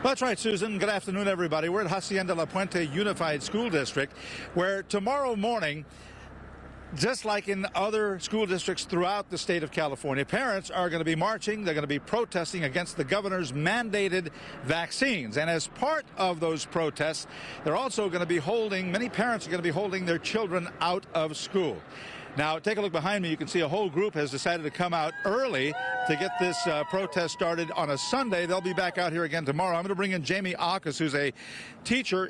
Well, that's right, Susan. Good afternoon, everybody. We're at Hacienda La Puente Unified School District, where tomorrow morning, just like in other school districts throughout the state of California, parents are going to be marching. They're going to be protesting against the governor's mandated vaccines. And as part of those protests, they're also going to be holding, many parents are going to be holding their children out of school. Now, take a look behind me. You can see a whole group has decided to come out early to get this protest started on a Sunday. They'll be back out here again tomorrow. I'm going to bring in Jamie Akas, who's a teacher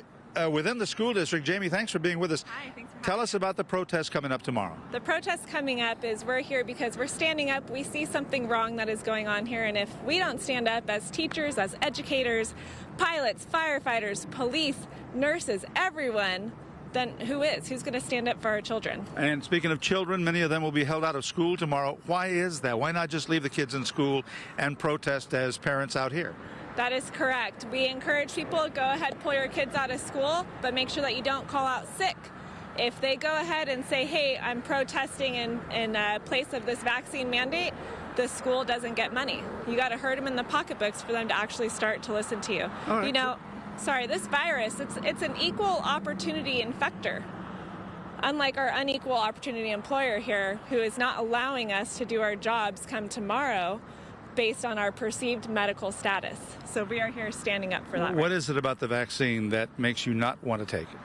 within the school district. Jamie, thanks for being with us. Hi, thanks for having Tell us about the protest coming up tomorrow. The protest coming up is we're here because we're standing up. We see something wrong that is going on here, and if we don't stand up as teachers, as educators, pilots, firefighters, police, nurses, everyone, then who is? Who's going to stand up for our children? And speaking of children, many of them will be held out of school tomorrow. Why is that? Why not just leave the kids in school and protest as parents out here? That is correct. We encourage people to go ahead, pull your kids out of school, but make sure that you don't call out sick. If they go ahead and say, hey, I'm protesting in place of this vaccine mandate, the school doesn't get money. You got to hurt them in the pocketbooks for them to actually start to listen to you. All right. You know, sorry, this virus, it's an equal opportunity infector. Unlike our unequal opportunity employer here, who is not allowing us to do our jobs come tomorrow based on our perceived medical status. So we are here standing up for that. What is it about the vaccine that makes you not want to take it?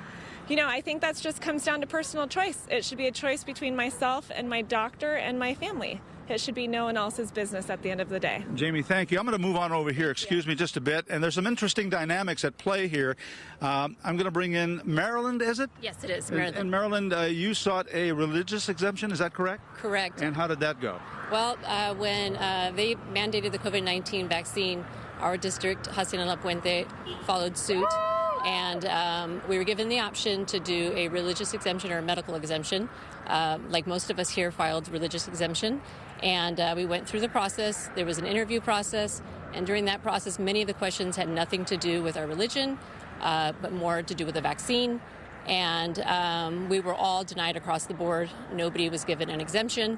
You know, I think that just comes down to personal choice. It should be a choice between myself and my doctor and my family. It should be no one else's business at the end of the day. Jamie, thank you. I'm going to move on over here. Excuse me just a bit. And there's some interesting dynamics at play here. I'm going to bring in Maryland, is it? Yes, it is, Maryland. And Maryland, you sought a religious exemption, is that correct? Correct. And how did that go? Well, when they mandated the COVID-19 vaccine, our district, Hacienda La Puente, followed suit. And we were given the option to do a religious exemption or a medical exemption. Like most of us here filed religious exemption. And we went through the process. There was an interview process. And during that process, many of the questions had nothing to do with our religion, but more to do with the vaccine. And we were all denied across the board. Nobody was given an exemption.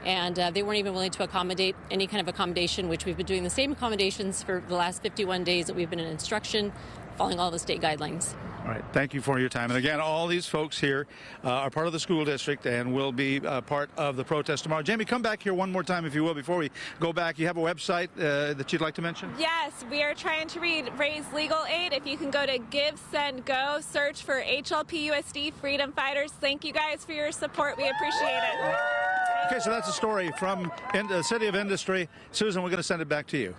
And they weren't even willing to accommodate any kind of accommodation, which we've been doing the same accommodations for the last 51 days that we've been in instruction, following all the state guidelines. All right. Thank you for your time. And again, all these folks here are part of the school district and will be part of the protest tomorrow. Jamie, come back here one more time, if you will, before we go back. You have a website that you'd like to mention? Yes, we are trying to raise legal aid. If you can go to Give, Send, Go, search for HLPUSD Freedom Fighters. Thank you guys for your support. We appreciate it. Okay, so that's a story from the City of Industry. Susan, we're going to send it back to you.